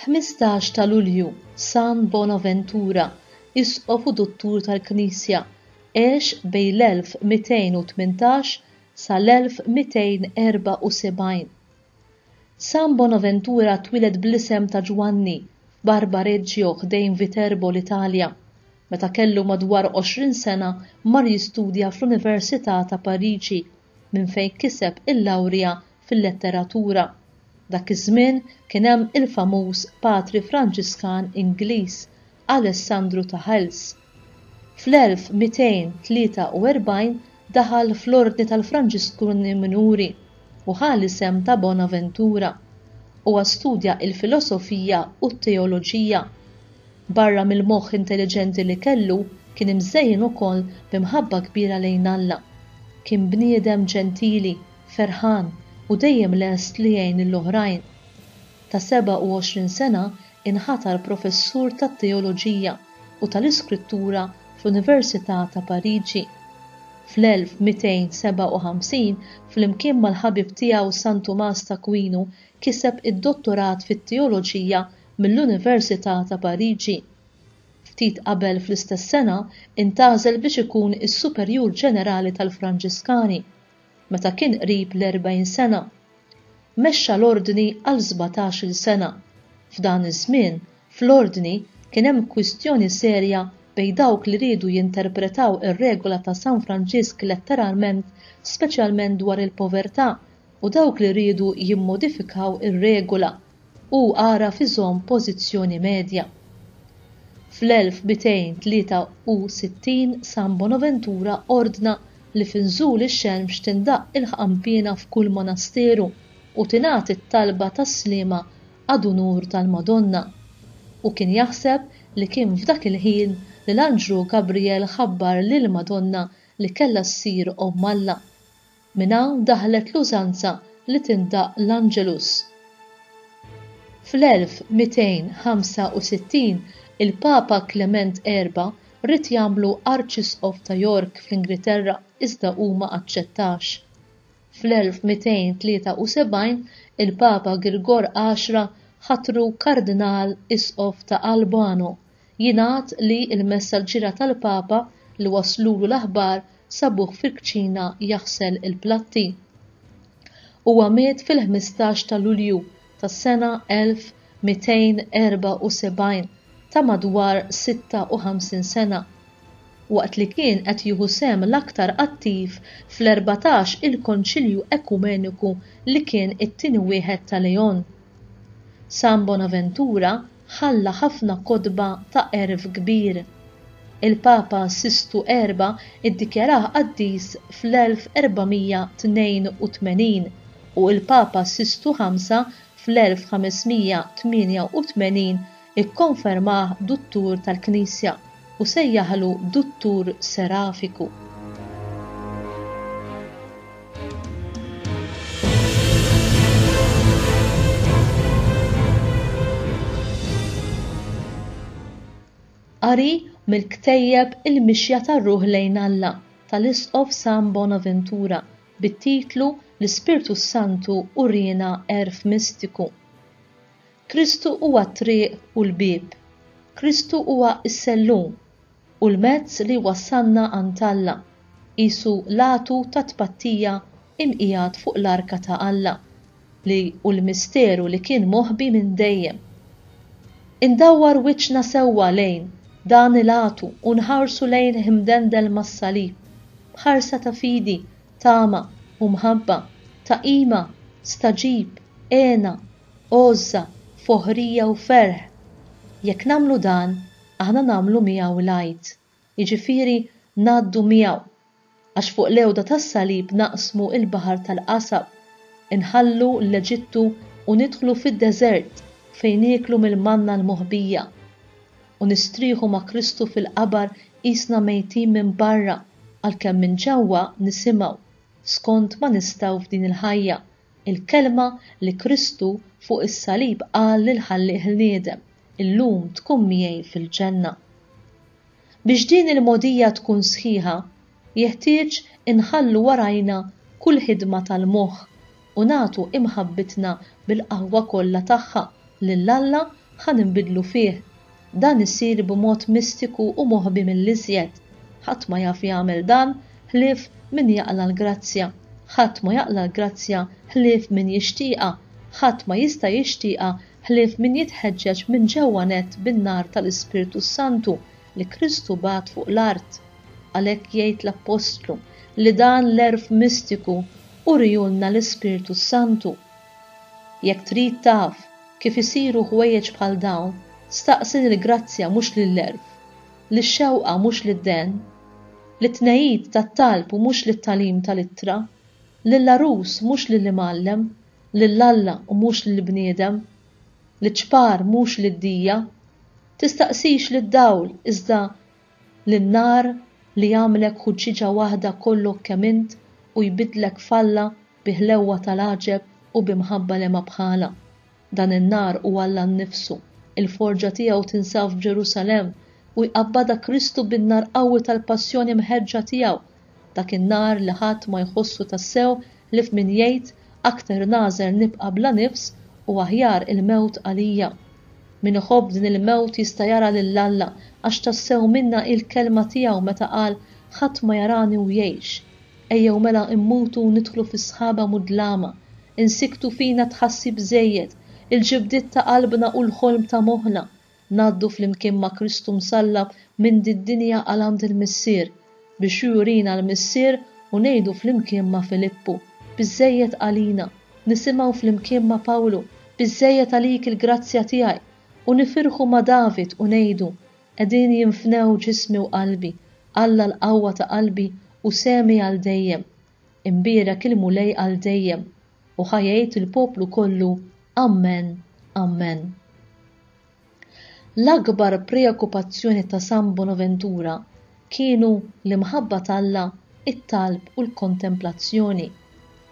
15 ta' Lulju, San Bonaventura, isqof u dottur tal-Knisja, għex bejn l-1218 sal-1274. San Bonaventura twiled bl-isem ta' Giovanni f'Barbareggio ħdejn Viterbo l-Italja. Meta kellu madwar 20 sena mar jistudja fl-Università ta' Pariġi minn fejn kiseb il-lawrja fil-letteratura. Dak iż-żmien kien hemm il-famuż Patri Franġiskan Ingliż Alessandru ta' Hales. Fl-1243 daħal fl-Ordni tal-Franġiskuni Minuri u ħa l-isem ta' Bonaventura u studja il-filosofija u t-teoloġija. Barra mill-moħħ intelligenti li kellu kien imżejjen ukoll b'imħabba kbira lejn Alla. Kien bniedem ġentili, ferħan u dejjem lest li jgħin l-oħrajn. Ta' 27 sena inħatar professur tat-teoloġija u tal-iskrittura fl-Università ta' Pariġi. Fl-1257 flimkien mal-ħabib tiegħu San Tumas t'Akwinu kiseb id-dottorat fit-teoloġija mill-Università ta' Pariġi. Ftit qabel fl-istess sena intgħażel biex ikun is-Superjur Ġenerali tal-Franġiskani. Meta kien qrib l-40 sena, mexxa l-ordni għal 17-il sena. F'dan iż-żmien, fl-ordni kien hemm kwistjoni serja bejn dawk li riedu jinterpretaw ir-regola ta' San Franġisk letteralment, speċjalment dwar il-povertà, u dawk li riedu jimmodifikaw ir-regola u ara fihom pożizzjoni medja. Fl-1263 San Bonaventura ordna li finżul ix-xemx tindaq il-ħampina f'kull monasteru u tingħati t-talba tas-sliema għad-unur tal-Madonna. U kien jaħseb li kien f'dak il-ħin li l-Anġlu Gabriel ħabbar lill-Madonna li kellha ssir Omm Alla. Minn hawn daħlet l-użanza li tindaq l-Angelus. Fl-1265 il-Papa Klement IV rid jagħmlu Arċisqof ta' York fl-Ingilterra iżda huma aċċettax. Fl-1273 il-Papa Grigor X ħatru Kardinal Isqof ta' Albano. Jingħad li l-messaġġiera tal-Papa li waslulu l-aħbar sabuh fil-kċina jaħsel il-platti. Huwa miet fil-15 ta' Lulju tas-sena 1274 ta' madwar 56 sena. Waqt li kien qed jieħu sehem l-aktar attiv fl-14 il-Konċilju Ekumeniku li kien it-tieni wieħed ta' Leon. San Bonaventura ħalla ħafna kotba ta' erf kbir. Il-Papa Sistu IV iddikjarah qaddis fl-1482 u il-Papa Sistu V fl-1588 ikkonfermah duttur tal-Knisja u sejjaħlu duttur serafiku. Qari mill-ktejjeb il-mixja tar-Ruħ lejn Alla tal-Isqof San Bonaventura bit-titlu L-Ispirtu Santu urina erf mistiku. Kristu huwa t-triq u l-bieb. Kristu huwa s-sellum u l-mezz li wassalna għand Alla, qisu latu ta' tpattija imqiegħed fuq l-arka ta' Alla li u l-misteru li kien moħbi minn dejjem. Indawwar wiċċna sewwa lejn dan il-għatu u nħarsu lejn imdendel mas-salib, bħarsa ta' fidi, tama u mħabba, ta' qima, staġib, għena, għoża, foħrija u ferħ. Jekk nagħmlu dan, aħna nagħmlu miegħu l-għid, jiġifieri ngħaddu miegħu, għax fuq l-ewda tas-salib naqsmu il-baħar tal-qasab, inħallu l-Eġittu u nidħlu fid-deżert fejn nieklu mill-manna l-moħbija. U nistrieħu ma' Kristu fil-qabar qisna mejtin minn barra għalkemm minn ġewwa nisimgħu skont ma nistgħu f'din il-ħajja il-kelma li Kristu fuq is-salib qal lil ħallieq il-niedem illum tkun miegħi fil-ġenna. Biex din il-mogħdija tkun sħiħa jeħtieġ inħallu warajna kull ħidma tal-moħħ u nagħtu imħabbitna bil-qawwa kollha tagħha lil Alla ħan inbidlu fih. Dan isir b'mod mistiku u moħbi mill-iżjed. Ħadd ma jaf jagħmel dan ħlief min jaqla l-grazzja. Ħadd ma jaqla l-grazzja ħlief min jixtieqha. Ħadd ma jista' jixtieqha ħlief min jitħeġġeġ minn ġewwa nett bin-nar tal-Ispirtu Santu li Kristu bagħat fuq l-art. Għalhekk jgħid l-Apostlu li dan l-erf mistiku urjulna l-Ispirtu Santu. Jekk trid taf kif isiru ħwejjeġ bħal dawn, staqsi l-grazzja mhux lill-erf, lix-xewqa mhux lid-den, lit-tnejjid tat-talb u mhux lit-talim tal-ittra, lill-arus mhux lill-imgħallem, lill-Alla u mhux lill-bniedem, liċ-ċpar mhux lid-dija, tistaqsix lid-dawl iżda lin-nar li jagħmlek ħuġġiġa waħda kollok kemm int u jbidlek falla bi ħlewwa tal-għaġeb u bimħabba li ma bħala. Dan in-nar huwa Alla nnifsu, il-forġa tiegħu tinsab f'Ġerusalemm u jqabbada Kristu bin-nar qawwi tal-passjoni mħeġġa tiegħu. Dak in-nar li ħadd ma jħossu tassew li f'min jgħid aktar nażer nibqa' bla nifs u aħjar il-mewt għalija. Min iħobb din il-mewt jista' jara lill-Alla għax tassew minna il-kelma tiegħu meta qal ħadd ma jarani u jgħix. Ejjew mela immutu u nidħlu fis-sħaba mudlama, insiktu fina tħassib żejjed, il-ġibdiet ta' qalbna u l-ħolm ta' moħħna, ngħaddu flimkien ma' Kristu msallab minn did-dinja għal għand il-Missier biex jurina l-Missier u ngħidu flimkien ma' Filippu, biżżejjed għalina, nisimgħu flimkien ma' Pawlu, biżżejjed għalik il-grazzja tiegħi, u nifirħu ma' David u ngħidu qegħdin jinfnew ġismi u qalbi, Alla l-qawwa ta' qalbi u semi għal dejjem, imbierek il-mulej għal dejjem, u ħajjejt il-poplu kollu Amen, Amen. L-akbar preokkupazzjoni ta' San Bonaventura kienu l-imħabba t'Alla, it-talb u l-kontemplazzjoni.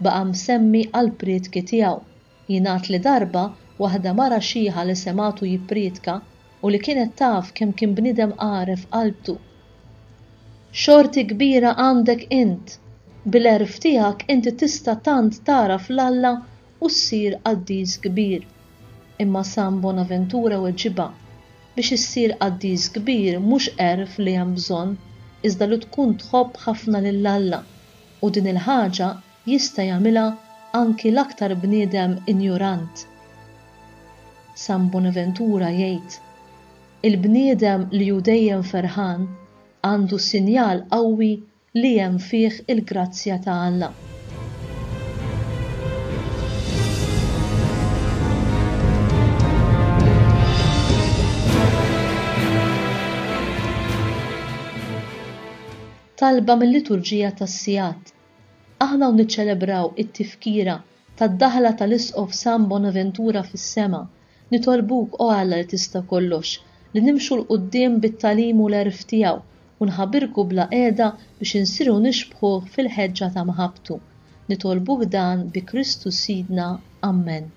Baqa' msemmi għal prietki tiegħu. Jingħad li darba waħda mara xieħa li sematu jipprietka u li kienet taf kemm kien bniedem għaref qalbtu. Xorti kbira għandek int, bil-erf tiegħek inti tista' tant taraf l-Alla u ssir qaddiż kbir. Imma San Bonaventura weġġibha biex issir qaddiż kbir mhux erf li hemm bżonn, iżda li tkun tħobb ħafna lill-Alla u din il-ħaġa jista' jagħmilha anki l-aktar bniedem injurant. San Bonaventura jgħid: il-bniedem li hu dejjem ferħan għandu sinjal qawwi li hemm fih il-grazzja ta' Alla. Talba mill-liturġija tas-Sijat. Aħna niċċelebraw it-tifkira tad-daħla tal-isqof San Bonaventura fis-sema. Nitolbuk o Alla li tista' kollox li nimxu l-qudiem bit-talim u l-erf tiegħu u nħabbirku bla qiegħda biex insiru nixbħuh fil-ħeġġa ta' maħabtu. Nitolbuk dan bi Kristu Sidna. Amen.